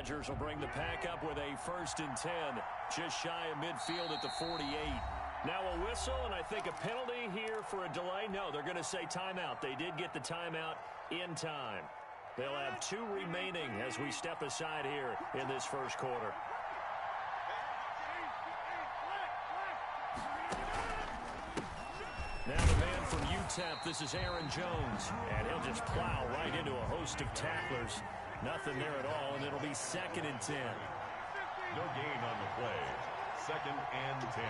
Rodgers will bring the pack up with a 1st and 10, just shy of midfield at the 48. Now a whistle, and I think a penalty here for a delay. No, they're going to say timeout. They did get the timeout in time. They'll have 2 remaining as we step aside here in this first quarter. Now the man from UTEP, this is Aaron Jones, and he'll just plow right into a host of tacklers. Nothing there at all, and it'll be 2nd and 10. No gain on the play. 2nd and 10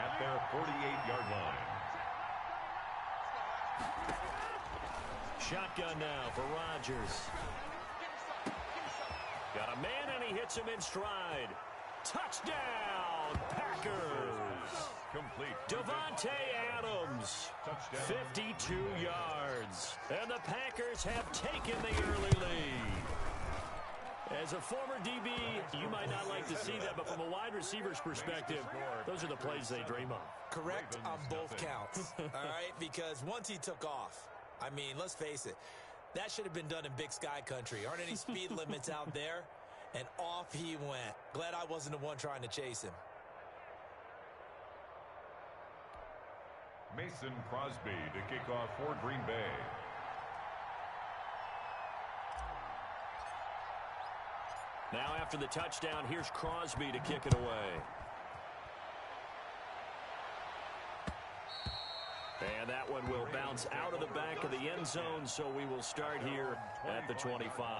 at their 48-yard line. Shotgun now for Rodgers. Got a man, and he hits him in stride. Touchdown, Packers. Complete. Devontae Adams, Touchdown. 52 yards. And the Packers have taken the early lead. As a former DB, you might not like to see that, but from a wide receiver's perspective, those are the plays they dream of. Correct on both counts, all right? Because once he took off, I mean, let's face it, that should have been done in Big Sky country. Aren't any speed limits out there? And off he went. Glad I wasn't the one trying to chase him. Mason Crosby to kick off for Green Bay. Now after the touchdown, here's Crosby to kick it away. And that one will bounce out of the back of the end zone, so we will start here at the 25.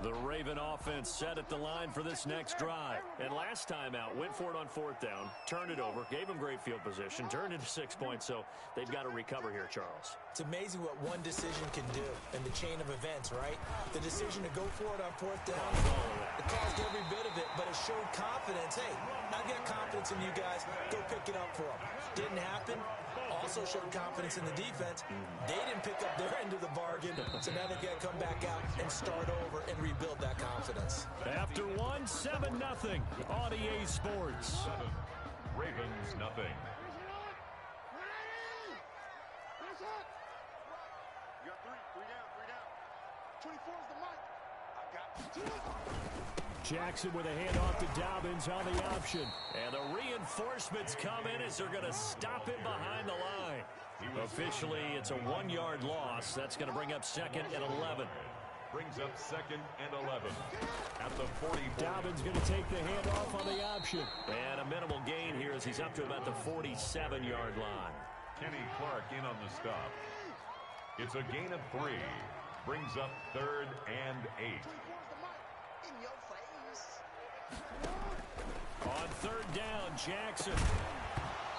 The Raven offense set at the line for this next drive. And last time out, went for it on 4th down, turned it over, gave them great field position, turned into 6 points, so they've got to recover here, Charles. It's amazing what one decision can do in the chain of events, right? The decision to go for it on 4th down, it caused every bit of it, but it showed confidence. Hey, I've got confidence in you guys. Go pick it up for them. Didn't happen. Also showed confidence in the defense. They didn't pick up their end of the bargain, so now they've got to come back out and start over and rebuild that confidence. After 7-0 on EA Sports. Ravens nothing. Jackson with a handoff to Dobbins on the option. And the reinforcements come in as they're going to stop him behind the line. Officially, it's a 1-yard loss. That's going to bring up 2nd and 11. Brings up 2nd and 11 at the 44. Dobbins going to take the handoff on the option. And a minimal gain here as he's up to about the 47-yard line. Kenny Clark in on the stop. It's a gain of 3. Brings up 3rd and 8. On 3rd down, Jackson.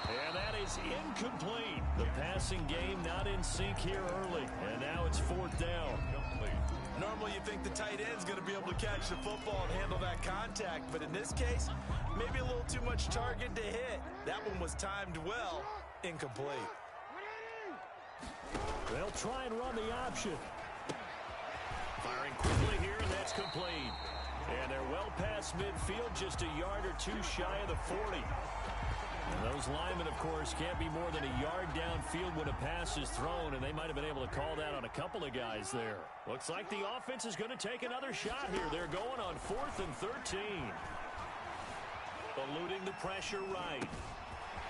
And that is incomplete. The passing game not in sync here early. And now it's 4th down. Complete. Normally you think the tight end's going to be able to catch the football and handle that contact. But in this case, maybe a little too much target to hit. That one was timed well. Incomplete. They'll try and run the option. Firing quickly here, and that's complete. And they're well past midfield, just a yard or 2 shy of the 40. And those linemen, of course, can't be more than a yard downfield when a pass is thrown, and they might have been able to call that on a couple of guys there. Looks like the offense is going to take another shot here. They're going on 4th and 13. Eluding the pressure right.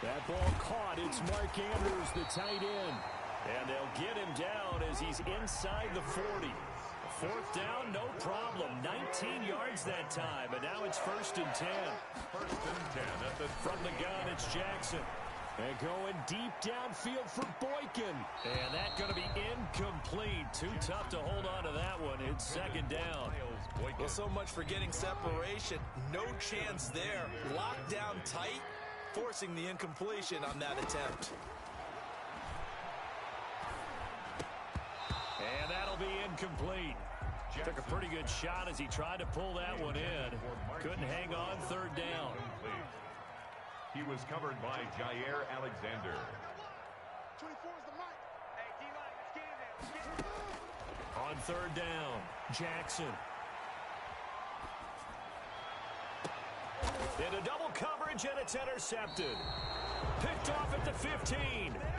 That ball caught. It's Mark Andrews, the tight end. And they'll get him down as he's inside the 40. 4th down, no problem. 19 yards that time, and now it's 1st and 10. 1st and 10 at the From the gun, it's Jackson. And going deep downfield for Boykin. And that's going to be incomplete. Too tough to hold on to that one. It's 2nd down. Well, so much for getting separation. No chance there. Locked down tight, forcing the incompletion on that attempt. And that'll be incomplete. Took a pretty good shot as he tried to pull that one in. Couldn't hang on 3rd down. He was covered by Jair Alexander. On 3rd down, Jackson. Into double coverage, and it's intercepted. Picked off at the 15.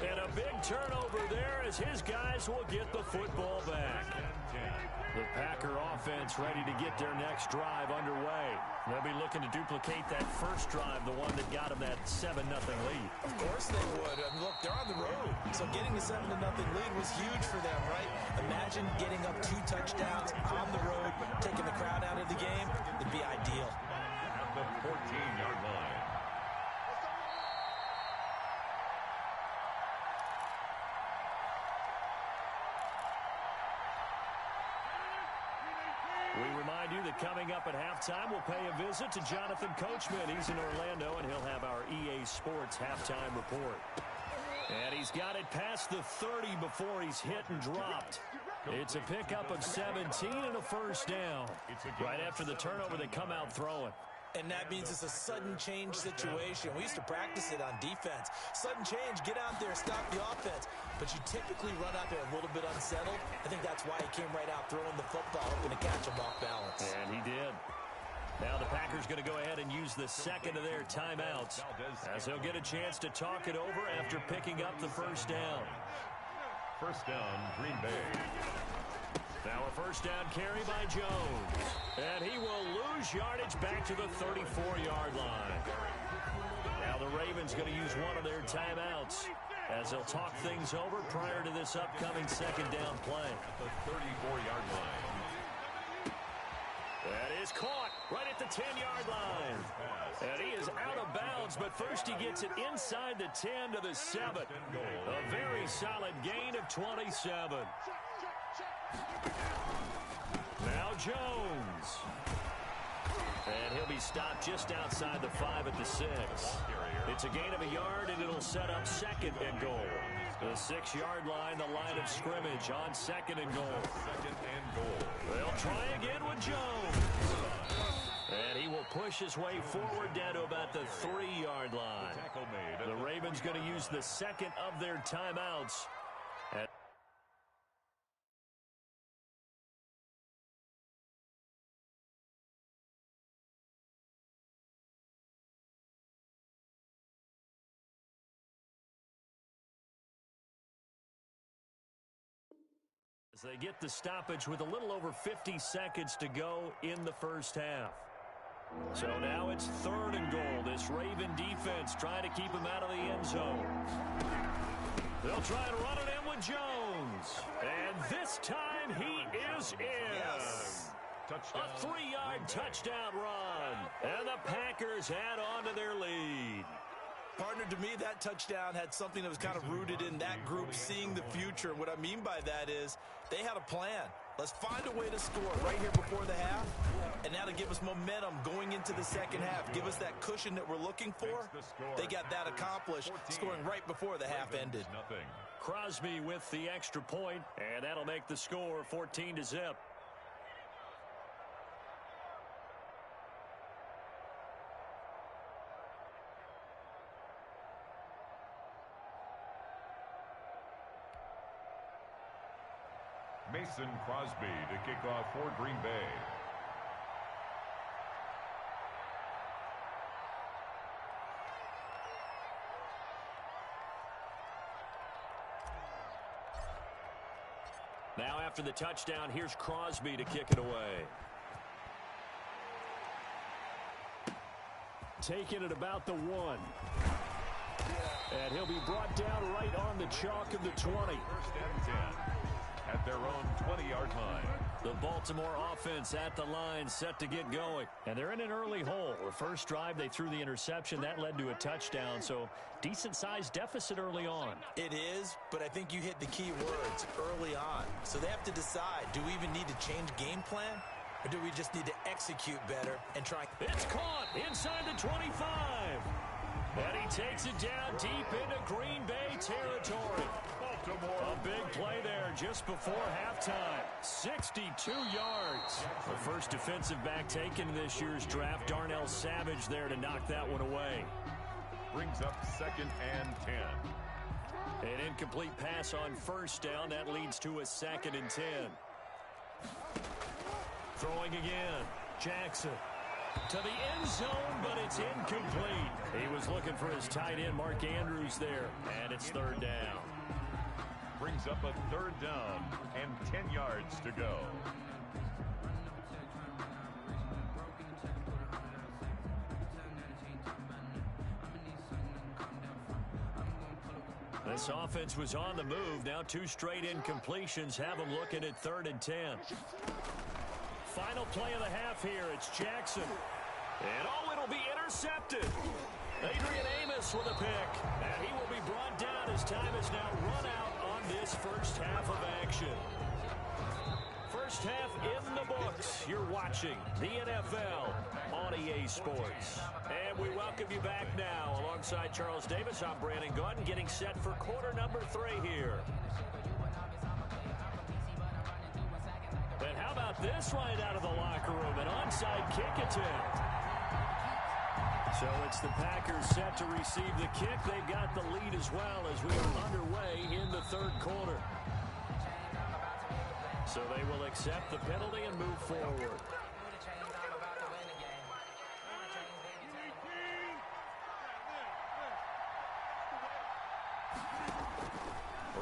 And a big turnover there as his guys will get the football back. The Packer offense ready to get their next drive underway. They'll be looking to duplicate that first drive, the one that got them that 7-0 lead. Of course they would. I mean, look, they're on the road. So getting a 7-0 lead was huge for them, right? Imagine getting up 2 touchdowns on the road, taking the crowd out of the game. It'd be ideal. At the 14-yard line. We remind you that coming up at halftime, we'll pay a visit to Jonathan Coachman. He's in Orlando, and he'll have our EA Sports halftime report. And he's got it past the 30 before he's hit and dropped. It's a pickup of 17 and a first down. Right after the turnover, they come out throwing. And that means it's a sudden change situation. We used to practice it on defense. Sudden change, get out there, stop the offense. But you typically run out there a little bit unsettled. I think that's why he came right out throwing the football, hoping to catch him off balance. And he did. Now the Packers going to go ahead and use the second of their timeouts as they'll get a chance to talk it over after picking up the first down. First down, Green Bay. Now a first down carry by Jones. And he will lose yardage back to the 34-yard line. Now the Ravens going to use one of their timeouts as they'll talk things over prior to this upcoming second down play. The 34-yard line. That is caught right at the 10-yard line. And he is out of bounds, but first he gets it inside the 10 to the 7. A very solid gain of 27. Now Jones. And he'll be stopped just outside the 5 at the 6. It's a gain of a yard, and it'll set up second and goal. The 6-yard line, the line of scrimmage on second and goal. Second and goal. They'll try again with Jones. And he will push his way forward down to about the 3-yard line. The Ravens going to use the second of their timeouts. As they get the stoppage with a little over 50 seconds to go in the first half. So now it's third and goal. This Raven defense trying to keep him out of the end zone. They'll try and run it in with Jones. And this time he is in. Yes. Touchdown. A 3-yard touchdown run. And the Packers add on to their lead. Partner, to me, that touchdown had something that was kind of rooted in that group seeing the future. What I mean by that is they had a plan. Let's find a way to score right here before the half. And now to give us momentum going into the second half, give us that cushion that we're looking for. They got that accomplished, scoring right before the half ended. Crosby with the extra point, and that'll make the score 14-0. Mason Crosby to kick off for Green Bay. Now after the touchdown, here's Crosby to kick it away. Taking it about the 1. And he'll be brought down right on the chalk of the 20. First and 10 at their own 20-yard line. The Baltimore offense at the line set to get going. And they're in an early hole. The first drive, they threw the interception. That led to a touchdown, so decent-sized deficit early on. It is, but I think you hit the key words early on. So they have to decide, do we even need to change game plan? Or do we just need to execute better and try? It's caught inside the 25. And he takes it down deep into Green Bay territory. A big play there just before halftime. 62 yards. The first defensive back taken in this year's draft, Darnell Savage there to knock that one away. Brings up second and 10. An incomplete pass on first down. That leads to a second and 10. Throwing again. Jackson. To the end zone, but it's incomplete. He was looking for his tight end, Mark Andrews, there, and it's third down. Brings up a third down and 10 yards to go. This offense was on the move. Now 2 straight incompletions have them looking at 3rd and 10. Final play of the half here. It's Jackson. And it'll be intercepted. Adrian Amos with a pick. And he will be brought down as time is now run out on this first half of action. First half in the books. You're watching the NFL on EA Sports. And we welcome you back now. Alongside Charles Davis, I'm Brandon Gaudin, getting set for quarter number 3 here. And how about this right out of the locker room? An onside kick attempt. So it's the Packers set to receive the kick. They've got the lead as well as we are underway in the 3rd quarter. So they will accept the penalty and move forward.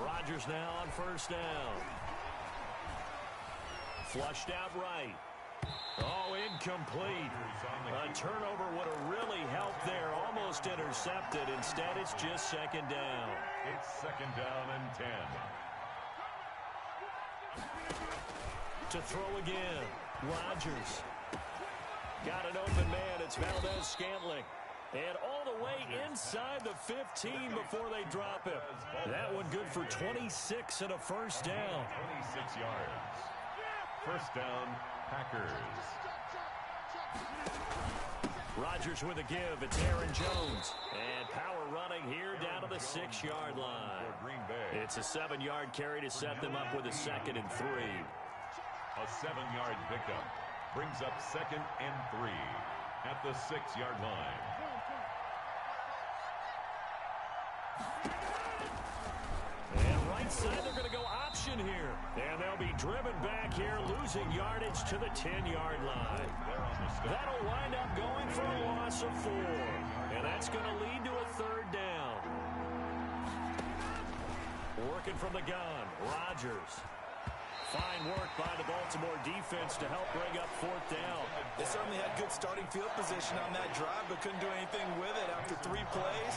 Rodgers now on first down. Flushed out right. Oh, incomplete. A turnover would have really helped there. Almost intercepted. Instead, it's just 2nd down. It's 2nd down and 10. To throw again. Rodgers. Got an open man. It's Valdez-Scantling. And all the way inside the 15 before they drop him. That one good for 26 and a first down. 26 yards. First down, Packers. Rodgers with a give. It's Aaron Jones. And power running here down to the 6-yard line. It's a 7-yard carry to set them up with a 2nd and 3. A 7-yard pickup brings up 2nd and 3 at the 6-yard line. And right side, they're going to go option here. And they'll be driven back here, losing yardage to the 10-yard line. That'll wind up going for a loss of 4. And that's going to lead to a 3rd down. Working from the gun, Rodgers. Fine work by the Baltimore defense to help bring up 4th down. They certainly had good starting field position on that drive, but couldn't do anything with it after 3 plays.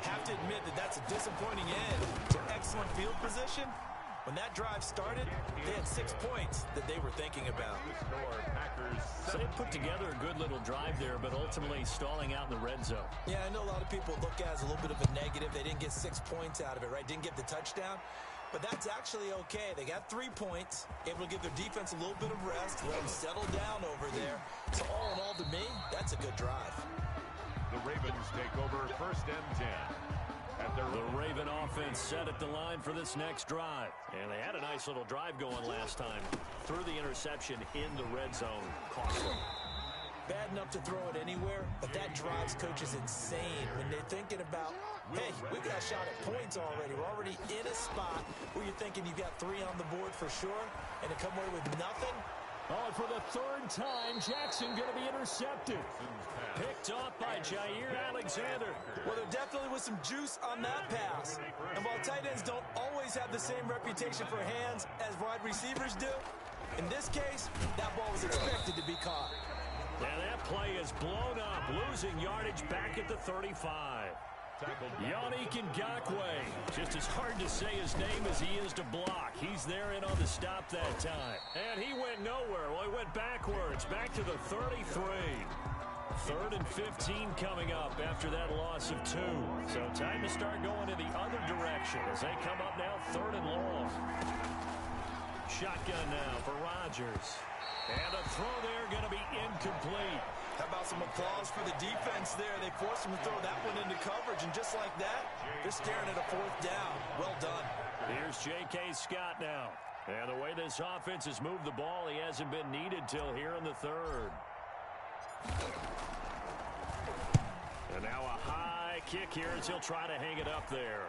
Have to admit that that's a disappointing end to excellent field position. When that drive started, they had 6 points that they were thinking about. So they put together a good little drive there, but ultimately stalling out in the red zone. Yeah, I know a lot of people look at it as a little bit of a negative. They didn't get 6 points out of it, right? Didn't get the touchdown. But that's actually okay. They got 3 points, able to give their defense a little bit of rest, let them settle down over there. So all in all, to me, that's a good drive. The Ravens take over 1st and 10. The Raven offense set at the line for this next drive. And they had a nice little drive going last time. Threw the interception in the red zone. Costly. Bad enough to throw it anywhere, but that drives coaches insane when they're thinking about, hey, we got a shot at points already. We're already in a spot where you're thinking you got 3 on the board for sure, and to come away with nothing. Oh, for the 3rd time, Jackson going to be intercepted. Picked off by Jair Alexander. Well, there definitely was some juice on that pass. And while tight ends don't always have the same reputation for hands as wide receivers do, in this case, that ball was expected to be caught. And that play is blown up, losing yardage back at the 35. Yannick Ngakoue, just as hard to say his name as he is to block. He's there in on the stop that time. And he went nowhere. Well, he went backwards, back to the 33. 3rd and 15 coming up after that loss of 2. So time to start going in the other direction as they come up now 3rd and long. Shotgun now for Rodgers. And a throw there going to be incomplete. How about some applause for the defense there? They forced him to throw that one into coverage, and just like that, they're staring at a 4th down. Well done. Here's J.K. Scott now. And the way this offense has moved the ball, he hasn't been needed till here in the 3rd. And now a high kick here as he'll try to hang it up there.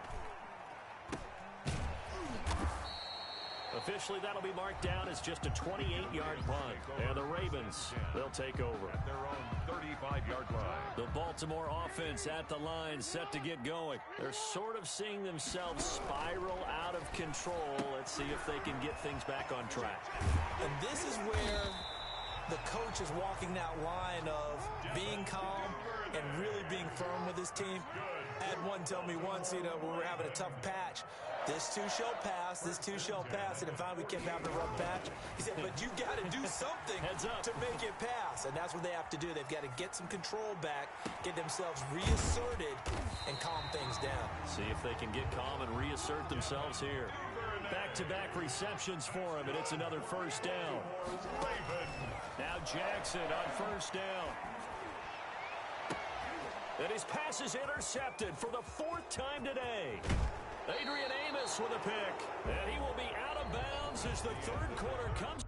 Officially, that'll be marked down as just a 28-yard punt. And the Ravens, they'll take over. At their own 35-yard line. The Baltimore offense at the line, set to get going. They're sort of seeing themselves spiral out of control. Let's see if they can get things back on track. And this is where the coach is walking that line of being calm and really being firm with his team. I had one tell me once, when we were having a tough patch, this too shall pass, this too shall pass. And finally we kept having a rough patch. He said, but you got to do something to make it pass. And that's what they have to do. They've got to get some control back, get themselves reasserted, and calm things down. See if they can get calm and reassert themselves here. Back-to-back receptions for him, and it's another first down. Now Jackson on first down. And his pass is intercepted for the 4th time today. Adrian Amos with a pick. And he will be out of bounds as the third quarter comes.